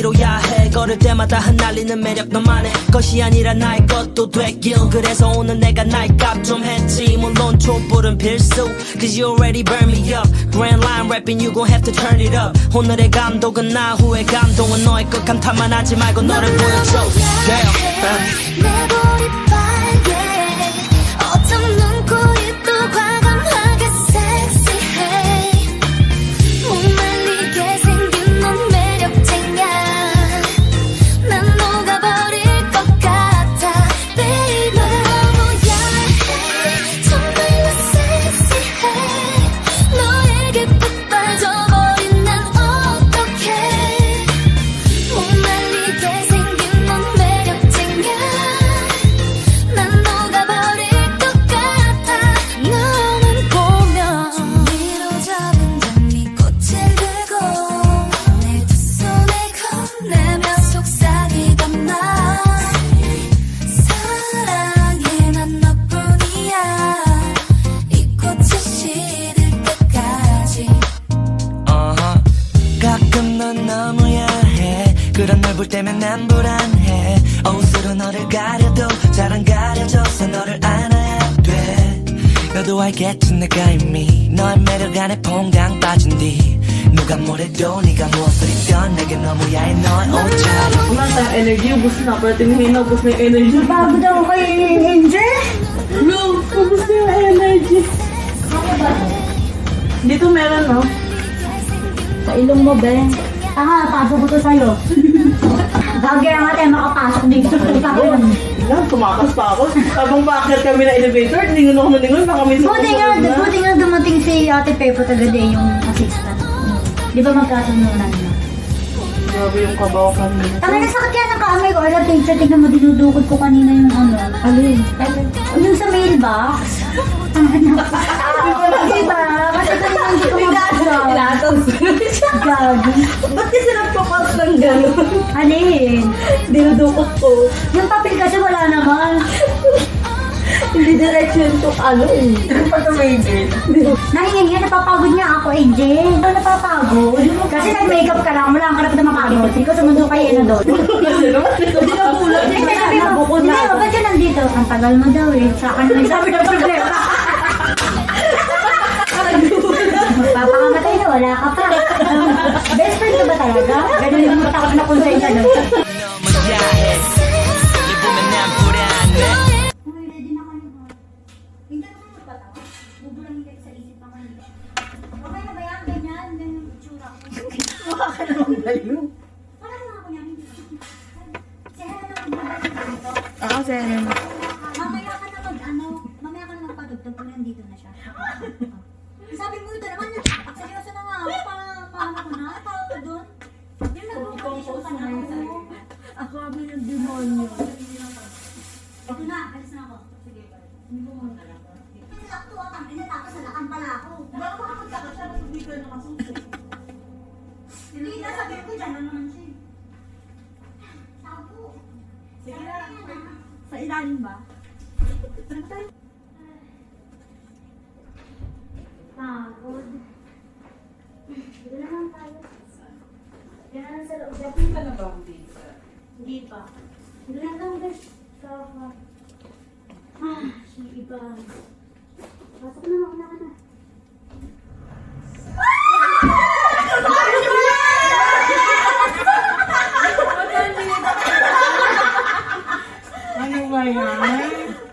이뤄야 해 걸을 때마다 흩날리는 매력 너만의 것이 아니라 나의 것도 됐길 그래서 오늘 내가 나의 값 좀 했지 물론 촛불은 필수 Cause you already burn me up Grand line rapping you gon' have to turn it up 오늘의 감독은 나 후의 감동은 너의 것 감탄만 하지 말고 너를 보여줘 Damn 내 볼이 빨개 어쩜 눈코입도 과감하게 섹시해 못 말리게 생긴 넌 매력쟁이야 난 녹아버릴 것 같아 baby 너무 야해 정말로 섹시해 너에게 푹 빠져버린 난 어떡해 못 말리게 생긴 넌 매력쟁이야 난 녹아버릴 것 같아 너만 보면 준비로 잡은 장미꽃을 들고 내 두 손에 건네며 속삭이던 나 사랑해 난 너뿐이야 이 꽃이 시들 때까지 가끔 넌 너무 야해 그런 널 볼 때면 난 불안해 옷으로 너를 가려도 잘 안 가려져서 너를 안아야 돼 너도 알겠지 내가 이미 너의 매력 안에 퐁당 빠진 뒤 누가 뭐래도 네가 무엇을 입던 내게 너무 야해 너의 옷차림 Wala tayong energy, ubus na. Pero tingin ubus na yung energy. Bago daw kayo Angel? No, ubus na yung energy. Dito meron, no? Sa ilong mo, Ben. Pasok ko to sa'yo. Bagay nga tayo makapasok dito. Yan, tumakas pa ako. Habang bakit kami na elevator, ningon ako na ningon, baka may Buti nga dumating si Ate Pepo tagaday yung assistant. Di ba magkasunuran na? Grabe yung kabaw kanina. Tama na sakit yan ang kamay ko. Alam, teacher, tignan mo, dinudukot ko kanina yung ano. Alin? Yung sa mailbox. Diba? Kasi kanina hindi ko mabasa. Gagi. Ba't kasi nagpapas ng gano'n? Alin? Dinudukot ko. Yung papel kasi wala naman. Hindi direction to ano eh. Pag-major. Nahingin napapagod niya ako, AJ. Ano napapagod? Kasi nag-makeup ka lang, wala kang karap na mapagod. Hindi ko sumundo kay ano doon. Kasi naman, hindi na bulat. Hindi, sabi mo, hindi, ba't yun nandito? Ang tagal mo daw eh. Sa akin may sabi na problema. Magpapakamatay na, wala ka pa. Best friend ka ba talaga? Ganun yung matakot na konsensya doon. 너무 야해 널 보면 난 불안해 Uy, ready na kayo ha? Hindi naman magpatawa. Bubulangin kayo sa isip pa kayo. Okay na ba yan? Ganyan, ganyan yung itsura ko. Mukha ka naman tayo. Parang mga ako yan. Si Helen na magbabalik dito. Ako, Seren. Mamaya ka na mamaya ka na magpatugtog kung nandito na siya. Sabi mo ito naman, seryoso na nga ako, paano ko na, tawag ko doon. Yung nag-competition ka na ako. Ako kami ng demonyo. Ito na, alis na ako. Sige, hindi ko muna lang. Sinakto ako, tapos nalakan pala ako. Baka makapagkakot siya na hindi ka nakasusi. Hindi na, sabi ko dyan, ano naman siya. Sabo. Sige na. Sa ilalim ba? Pagod. Dito naman tayo. Yan na lang sa loob. Kapita na ba ang dito? Hindi pa. Dito na lang guys. Kafa. Sige pa. Pasok na, mauna ka na. Ano ba yan?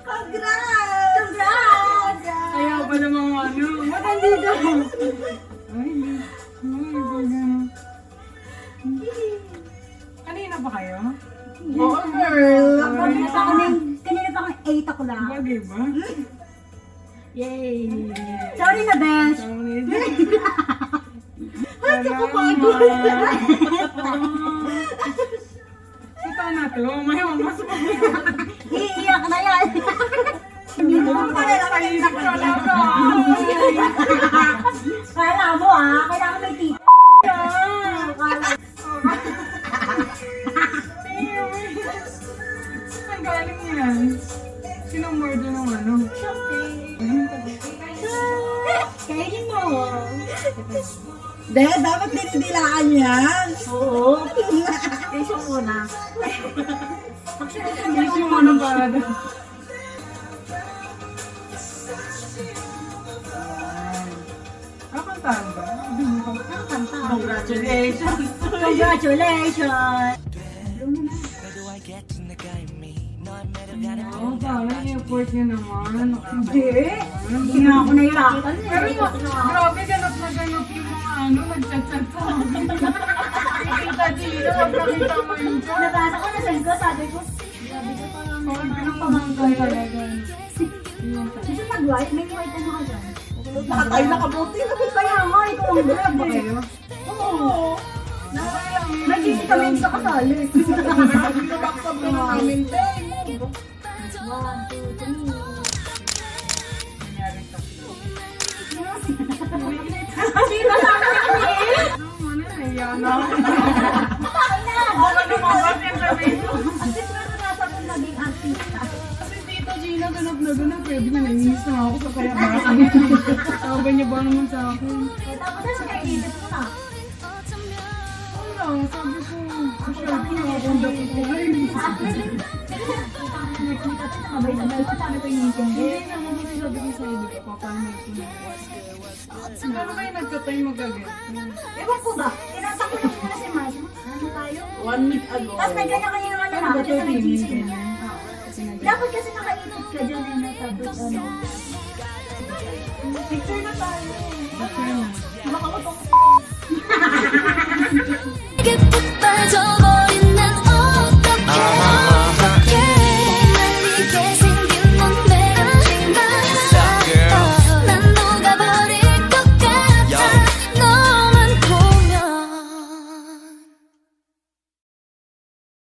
Congrats! Congrats! Ayaw pa namang ano. Matandi daw. Ay, hindi. Ay, baga. Kanina ba kayo? Oo, girl. Kanina pa kang 8 ako lang. Bagay ba? Yay! Sorry na, Besh. Hindi ko pa ito. Ito na to. May mas Iiyak na yan. Hindi mo pala Paisip ko na to. Kala mo kailangan may tita. Ang galing yan. Sinong murder ng ano? Kainin mo. Dapat dinidilaan yan. Oo. ko na. Issue mo ng parada. Ano kantahan ba? Hindi mo kanta. Ano kanta? Congratulations! Congratulations! Where do I get to nagayami? No, I met a guy that Oo, parang effort niya naman. Hindi. Hindi nga ako nahirapan. Pero grabe, ganap na ganap yung mga nagchat-chat sa akin. Nakita dito, nakita mo yun dyan. Nabasa ko na sa ko, sabi ko, grabe ka parang Oo, pinapamangkay talaga. Kasi pag white, may white ano ka dyan? Baka tayo nakabuti. Kaya nga, ikaw ang grab Ba eh. kayo? Oo. May gisi kami sa kasali. Pinabaktab na namin. 1, 2, 3. Nangyari sa Sino sa akin eh? ano, nahiya na ako. Bakit na? Baka lumabas yung interview. At least meron nasa kung naging artista. Kasi Tito Gina, ganap na ganap. Pwede na nainis na ako sa kaya baka. Tawag niya ba naman sa akin? Eh, tapos na siya kaibigan mo na. Wala, sabi ko, syempre, maganda ko po kayo. Sabay-sabay ko, sabi ko yung Hindi naman kasi sabi ko sa hindi ko, papanig ko na. Paano kayo nagkatay mag-agad? Ewan ko ba? Tinasa ko lang muna si Mars. Ano tayo? 1 week ago. Tapos nagkanya-kanya naman Ano na ba ako ito, sa may Timmy? GC niya. Dapat kasi nakainit ka dyan eh, na tapos ano. Picture na tayo. Bakit? Baka